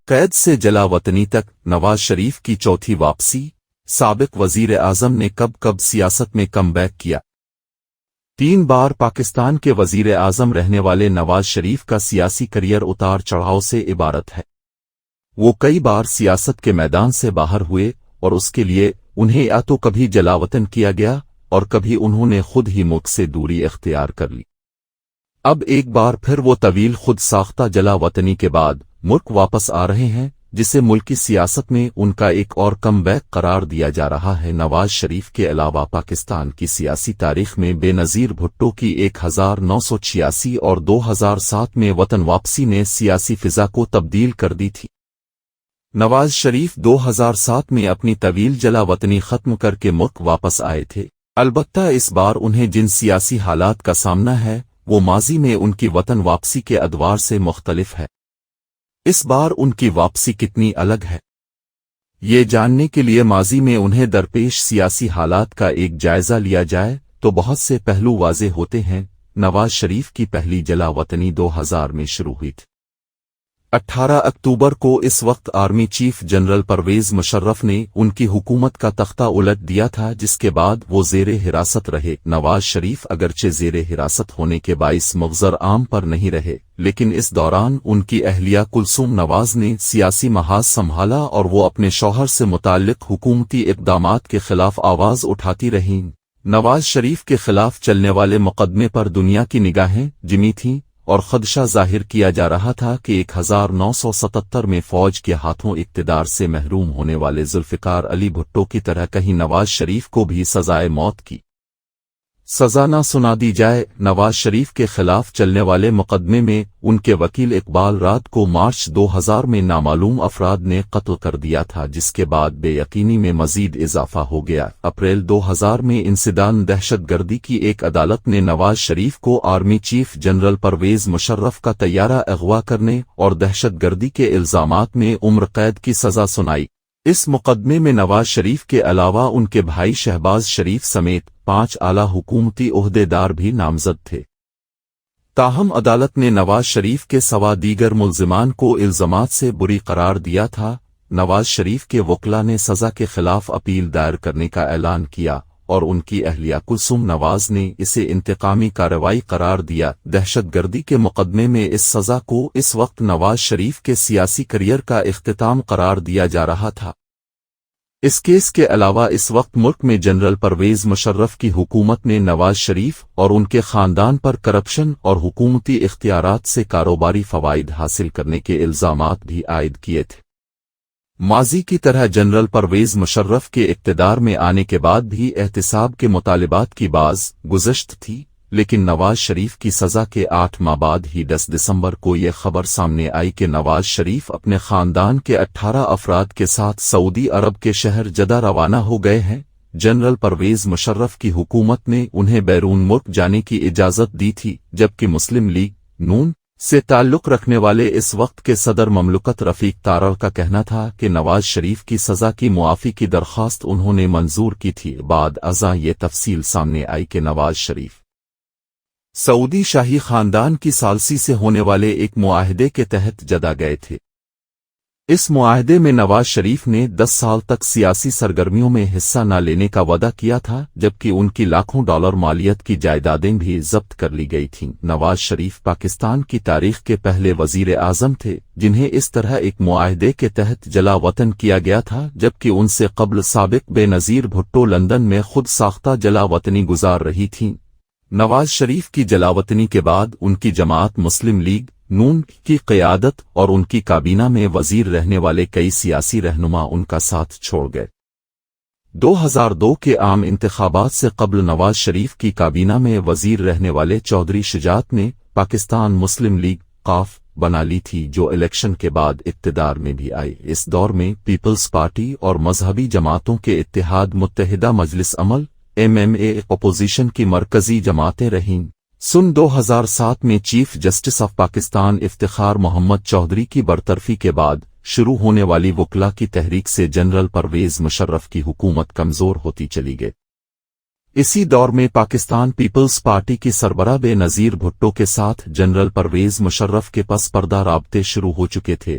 قید سے جلا وطنی تک نواز شریف کی چوتھی واپسی، سابق وزیر اعظم نے کب کب سیاست میں کم بیک کیا۔ 3 بار پاکستان کے وزیر اعظم رہنے والے نواز شریف کا سیاسی کریئر اتار چڑھاؤ سے عبارت ہے۔ وہ کئی بار سیاست کے میدان سے باہر ہوئے اور اس کے لیے انہیں یا تو کبھی جلا وطن کیا گیا اور کبھی انہوں نے خود ہی ملک سے دوری اختیار کر لی۔ اب ایک بار پھر وہ طویل خود ساختہ جلا وطنی کے بعد ملک واپس آ رہے ہیں، جسے ملکی سیاست میں ان کا ایک اور کم بیک قرار دیا جا رہا ہے۔ نواز شریف کے علاوہ پاکستان کی سیاسی تاریخ میں بے نظیر بھٹو کی 1986 اور 2007 میں وطن واپسی نے سیاسی فضا کو تبدیل کر دی تھی۔ نواز شریف 2007 میں اپنی طویل جلا وطنی ختم کر کے ملک واپس آئے تھے، البتہ اس بار انہیں جن سیاسی حالات کا سامنا ہے وہ ماضی میں ان کی وطن واپسی کے ادوار سے مختلف ہے۔ اس بار ان کی واپسی کتنی الگ ہے، یہ جاننے کے لیے ماضی میں انہیں درپیش سیاسی حالات کا ایک جائزہ لیا جائے تو بہت سے پہلو واضح ہوتے ہیں۔ نواز شریف کی پہلی جلا وطنی 2000 میں شروع ہوئی تھی۔ 18 اکتوبر کو اس وقت army chief general Pervez Musharraf نے ان کی حکومت کا تختہ الٹ دیا تھا، جس کے بعد وہ زیر حراست رہے۔ نواز شریف اگرچہ زیر حراست ہونے کے باعث مغزر عام پر نہیں رہے، لیکن اس دوران ان کی اہلیہ کلثوم نواز نے سیاسی محاذ سنبھالا اور وہ اپنے شوہر سے متعلق حکومتی اقدامات کے خلاف آواز اٹھاتی رہیں۔ نواز شریف کے خلاف چلنے والے مقدمے پر دنیا کی نگاہیں جمی تھیں اور خدشہ ظاہر کیا جا رہا تھا کہ 1977 میں فوج کے ہاتھوں اقتدار سے محروم ہونے والے ذوالفقار علی بھٹو کی طرح کہیں نواز شریف کو بھی سزائے موت کی سزا نہ سنا دی جائے۔ نواز شریف کے خلاف چلنے والے مقدمے میں ان کے وکیل اقبال رات کو مارچ 2000 میں نامعلوم افراد نے قتل کر دیا تھا، جس کے بعد بے یقینی میں مزید اضافہ ہو گیا۔ اپریل 2000 میں انسداد دہشت گردی کی ایک عدالت نے نواز شریف کو army chief general Pervez Musharraf کا طیارہ اغوا کرنے اور دہشت گردی کے الزامات میں عمر قید کی سزا سنائی۔ اس مقدمے میں نواز شریف کے علاوہ ان کے بھائی شہباز شریف سمیت 5 اعلیٰ حکومتی عہدے دار بھی نامزد تھے۔ تاہم عدالت نے نواز شریف کے سوا دیگر ملزمان کو الزامات سے بری قرار دیا تھا۔ نواز شریف کے وکلاء نے سزا کے خلاف اپیل دائر کرنے کا اعلان کیا اور ان کی اہلیہ کلثوم نواز نے اسے انتقامی کارروائی قرار دیا۔ دہشت گردی کے مقدمے میں اس سزا کو اس وقت نواز شریف کے سیاسی کریئر کا اختتام قرار دیا جا رہا تھا۔ اس کیس کے علاوہ اس وقت ملک میں جنرل پرویز مشرف کی حکومت نے نواز شریف اور ان کے خاندان پر کرپشن اور حکومتی اختیارات سے کاروباری فوائد حاصل کرنے کے الزامات بھی عائد کیے تھے۔ ماضی کی طرح جنرل پرویز مشرف کے اقتدار میں آنے کے بعد بھی احتساب کے مطالبات کی باز گزشت تھی، لیکن نواز شریف کی سزا کے 8 ماہ بعد ہی 10 دسمبر کو یہ خبر سامنے آئی کہ نواز شریف اپنے خاندان کے 18 افراد کے ساتھ سعودی عرب کے شہر جدہ روانہ ہو گئے ہیں۔ جنرل پرویز مشرف کی حکومت نے انہیں بیرون ملک جانے کی اجازت دی تھی، جبکہ مسلم لیگ نون سے تعلق رکھنے والے اس وقت کے صدر مملکت رفیق تارڑ کا کہنا تھا کہ نواز شریف کی سزا کی معافی کی درخواست انہوں نے منظور کی تھی۔ بعد ازاں یہ تفصیل سامنے آئی کہ نواز شریف سعودی شاہی خاندان کی ثالثی سے ہونے والے ایک معاہدے کے تحت جدہ گئے تھے۔ اس معاہدے میں نواز شریف نے 10 سال تک سیاسی سرگرمیوں میں حصہ نہ لینے کا وعدہ کیا تھا، جبکہ ان کی لاکھوں ڈالر مالیت کی جائیدادیں بھی ضبط کر لی گئی تھیں۔ نواز شریف پاکستان کی تاریخ کے پہلے وزیر اعظم تھے جنہیں اس طرح ایک معاہدے کے تحت جلا وطن کیا گیا تھا، جبکہ ان سے قبل سابق بے نظیر بھٹو لندن میں خود ساختہ جلا وطنی گزار رہی تھیں۔ نواز شریف کی جلا وطنی کے بعد ان کی جماعت مسلم لیگ نون کی قیادت اور ان کی کابینہ میں وزیر رہنے والے کئی سیاسی رہنما ان کا ساتھ چھوڑ گئے۔ 2002 کے عام انتخابات سے قبل نواز شریف کی کابینہ میں وزیر رہنے والے چودھری شجاعت نے پاکستان مسلم لیگ قاف بنا لی تھی، جو الیکشن کے بعد اقتدار میں بھی آئی۔ اس دور میں پیپلز پارٹی اور مذہبی جماعتوں کے اتحاد متحدہ مجلس عمل MMA اپوزیشن کی مرکزی جماعتیں رہیں۔ 2007 میں chief justice of Pakistan Iftikhar Muhammad Chaudhry کی برطرفی کے بعد شروع ہونے والی وکلاء کی تحریک سے جنرل پرویز مشرف کی حکومت کمزور ہوتی چلی گئی۔ اسی دور میں پاکستان پیپلز پارٹی کی سربراہ بے نظیر بھٹو کے ساتھ جنرل پرویز مشرف کے پس پردہ رابطے شروع ہو چکے تھے۔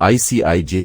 (ICIJ)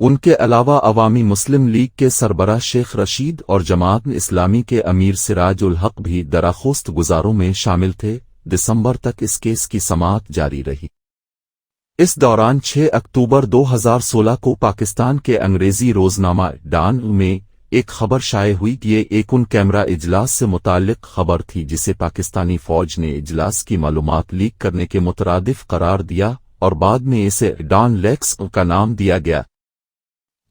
ان کے علاوہ عوامی مسلم لیگ کے سربراہ شیخ رشید اور جماعت اسلامی کے امیر سراج الحق بھی درخواست گزاروں میں شامل تھے۔ دسمبر تک اس کیس کی سماعت جاری رہی۔ اس دوران 6 اکتوبر 2016 کو پاکستان کے انگریزی روزنامہ ڈان میں ایک خبر شائع ہوئی۔ یہ ایک ان کیمرہ اجلاس سے متعلق خبر تھی جسے پاکستانی فوج نے اجلاس کی معلومات لیک کرنے کے مترادف قرار دیا اور بعد میں اسے ڈان لیکس کا نام دیا گیا۔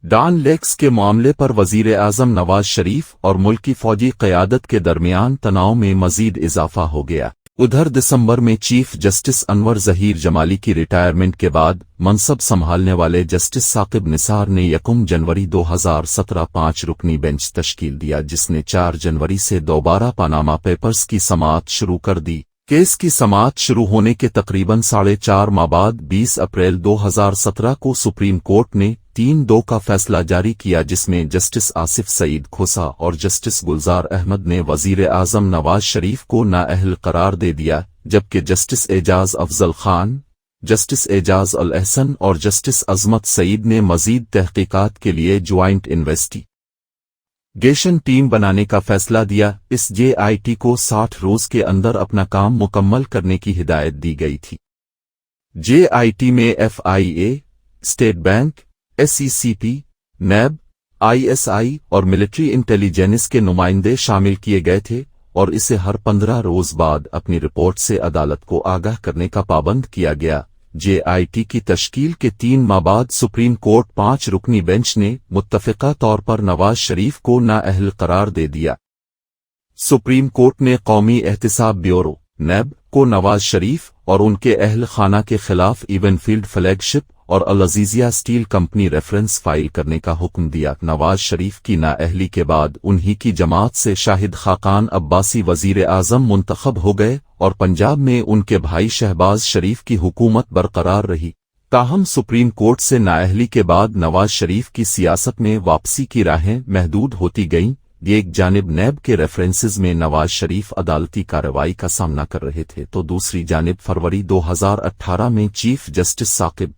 ڈان لیکس کے معاملے پر وزیر اعظم نواز شریف اور ملکی فوجی قیادت کے درمیان تناؤ میں مزید اضافہ ہو گیا۔ ادھر دسمبر میں چیف جسٹس انور ظہیر جمالی کی ریٹائرمنٹ کے بعد منصب سنبھالنے والے جسٹس ثاقب نثار نے 1 جنوری 2017 5 رکنی بینچ تشکیل دیا جس نے 4 جنوری سے دوبارہ پاناما پیپرز کی سماعت شروع کر دی۔ کیس کی سماعت شروع ہونے کے تقریباً 4.5 ماہ بعد 20 اپریل 2017 کو سپریم کورٹ نے 3-2 کا فیصلہ جاری کیا جس میں جسٹس آصف سعید کھوسا اور جسٹس گلزار احمد نے وزیر اعظم نواز شریف کو نااہل قرار دے دیا، جبکہ جسٹس اعجاز افضل خان، جسٹس اعجاز الاحسن اور جسٹس عظمت سعید نے مزید تحقیقات کے لیے جوائنٹ انویسٹیگیشن ٹیم بنانے کا فیصلہ دیا۔ اس JIT کو 60 روز کے اندر اپنا کام مکمل کرنے کی ہدایت دی گئی تھی۔ JIT میں FIA، state bank, SECP، NAB, ISI اور ملٹری انٹیلیجنس کے نمائندے شامل کیے گئے تھے اور اسے ہر 15 روز بعد اپنی رپورٹ سے عدالت کو آگاہ کرنے کا پابند کیا گیا۔ JIT کی تشکیل کے 3 ماہ بعد سپریم کورٹ 5 رکنی بینچ نے متفقہ طور پر نواز شریف کو نااہل قرار دے دیا۔ سپریم کورٹ نے قومی احتساب بیورو نیب کو نواز شریف اور ان کے اہل خانہ کے خلاف ایون فیلڈ فلیگ شپ اور العزیزیہ اسٹیل کمپنی ریفرنس فائل کرنے کا حکم دیا۔ نواز شریف کی نااہلی کے بعد انہی کی جماعت سے شاہد خاقان عباسی وزیر اعظم منتخب ہو گئے اور پنجاب میں ان کے بھائی شہباز شریف کی حکومت برقرار رہی۔ تاہم سپریم کورٹ سے نااہلی کے بعد نواز شریف کی سیاست میں واپسی کی راہیں محدود ہوتی گئیں۔ ایک جانب نیب کے ریفرنسز میں نواز شریف عدالتی کارروائی کا سامنا کر رہے تھے تو دوسری جانب فروری 2018 میں چیف جسٹس ثاقب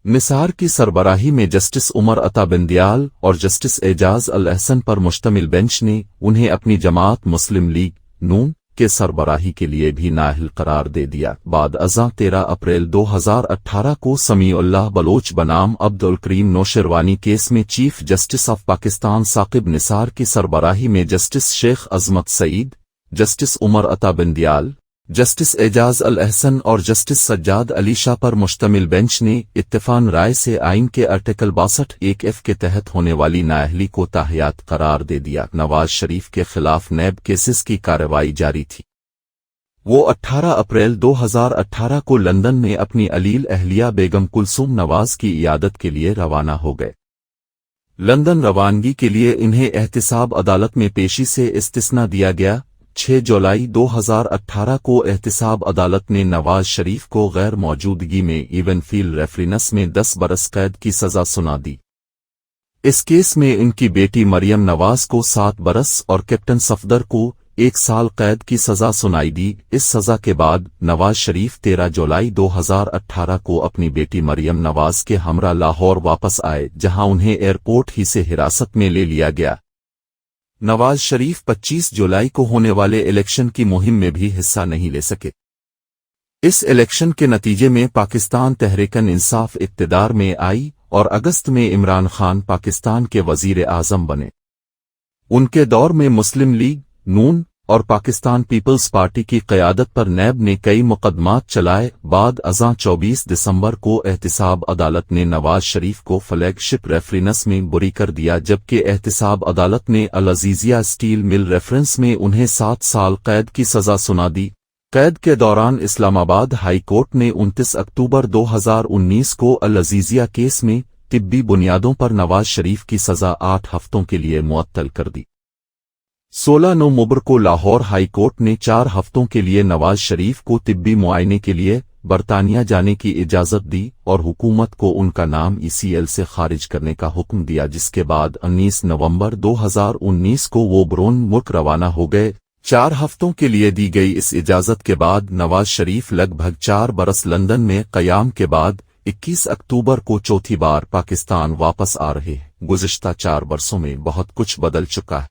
نثار کی سربراہی میں جسٹس عمر عطا بندیال اور جسٹس اعجاز الاحسن پر مشتمل بینچ نے انہیں اپنی جماعت مسلم لیگ نون کے سربراہی کے لیے بھی نااہل قرار دے دیا۔ بعد ازاں 13 اپریل 2018 کو سمیع اللہ بلوچ بنام عبد الکریم نوشروانی کیس میں chief justice of Pakistan Saqib Nisar کی سربراہی میں جسٹس شیخ عظمت سعید، جسٹس عمر عطا بندیال، جسٹس اعجاز الاحسن اور جسٹس سجاد علی شاہ پر مشتمل بینچ نے اتفاق رائے سے آئین کے آرٹیکل 62(1)(f) کے تحت ہونے والی نااہلی کو تاحیات قرار دے دیا۔ نواز شریف کے خلاف نیب کیسز کی کارروائی جاری تھی۔ وہ 18 اپریل 2018 کو لندن میں اپنی علیل اہلیہ بیگم کلثوم نواز کی عیادت کے لیے روانہ ہو گئے۔ لندن روانگی کے لیے انہیں احتساب عدالت میں پیشی سے استثناء دیا گیا۔ 6 جولائی 2018 کو احتساب عدالت نے نواز شریف کو غیر موجودگی میں ایون فیلڈ ریفرنس میں 10 برس قید کی سزا سنا دی۔ اس کیس میں ان کی بیٹی مریم نواز کو 7 برس اور کیپٹن صفدر کو 1 سال قید کی سزا سنائی دی۔ اس سزا کے بعد نواز شریف 13 جولائی 2018 کو اپنی بیٹی مریم نواز کے ہمراہ لاہور واپس آئے جہاں انہیں ایئرپورٹ ہی سے حراست میں لے لیا گیا۔ نواز شریف 25 جولائی کو ہونے والے الیکشن کی مہم میں بھی حصہ نہیں لے سکے۔ اس الیکشن کے نتیجے میں پاکستان تحریک انصاف اقتدار میں آئی اور اگست میں عمران خان پاکستان کے وزیر اعظم بنے۔ ان کے دور میں مسلم لیگ نون اور پاکستان پیپلز پارٹی کی قیادت پر نیب نے کئی مقدمات چلائے۔ بعد ازاں 24 دسمبر کو احتساب عدالت نے نواز شریف کو فلیگ شپ ریفرنس میں بری کر دیا، جبکہ احتساب عدالت نے العزیزیہ اسٹیل مل ریفرنس میں انہیں 7 سال قید کی سزا سنا دی۔ قید کے دوران اسلام آباد ہائی کورٹ نے 29 اکتوبر 2019 کو العزیزیہ کیس میں طبی بنیادوں پر نواز شریف کی سزا 8 ہفتوں کے لیے معطل کر دی۔ 16 نومبر کو لاہور ہائی کورٹ نے 4 ہفتوں کے لیے نواز شریف کو طبی معائنے کے لیے برطانیہ جانے کی اجازت دی اور حکومت کو ان کا نام ECL سے خارج کرنے کا حکم دیا، جس کے بعد 19 نومبر 2019 کو وہ برون ملک روانہ ہو گئے۔ 4 ہفتوں کے لیے دی گئی اس اجازت کے بعد نواز شریف لگ بھگ 4 برس لندن میں قیام کے بعد 21 اکتوبر کو چوتھی بار پاکستان واپس آ رہے ہیں۔ گزشتہ 4 برسوں میں بہت کچھ بدل چکا ہے۔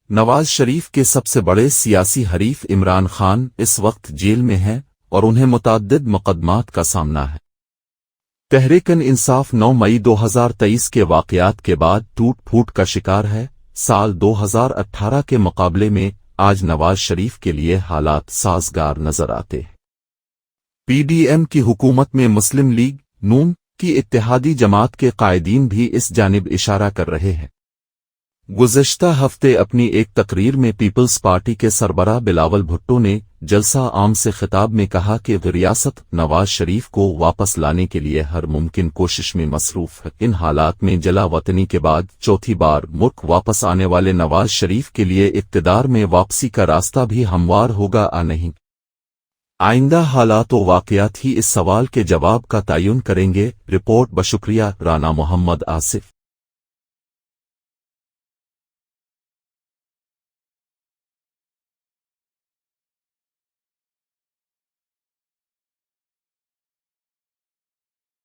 نواز شریف کے سب سے بڑے سیاسی حریف عمران خان اس وقت جیل میں ہیں اور انہیں متعدد مقدمات کا سامنا ہے۔ تحریک انصاف 9 مئی 2023 کے واقعات کے بعد ٹوٹ پھوٹ کا شکار ہے۔ سال 2018 کے مقابلے میں آج نواز شریف کے لیے حالات سازگار نظر آتے ہیں۔ پی ڈی ایم کی حکومت میں مسلم لیگ نون کی اتحادی جماعت کے قائدین بھی اس جانب اشارہ کر رہے ہیں۔ گزشتہ ہفتے اپنی ایک تقریر میں پیپلز پارٹی کے سربراہ بلاول بھٹو نے جلسہ عام سے خطاب میں کہا کہ ریاست نواز شریف کو واپس لانے کے لیے ہر ممکن کوشش میں مصروف ہے۔ ان حالات میں جلا وطنی کے بعد چوتھی بار ملک واپس آنے والے نواز شریف کے لیے اقتدار میں واپسی کا راستہ بھی ہموار ہوگا یا نہیں؟ آئندہ حالات و واقعات ہی اس سوال کے جواب کا تعین کریں گے۔ رپورٹ بشکریہ رانا محمد آصف۔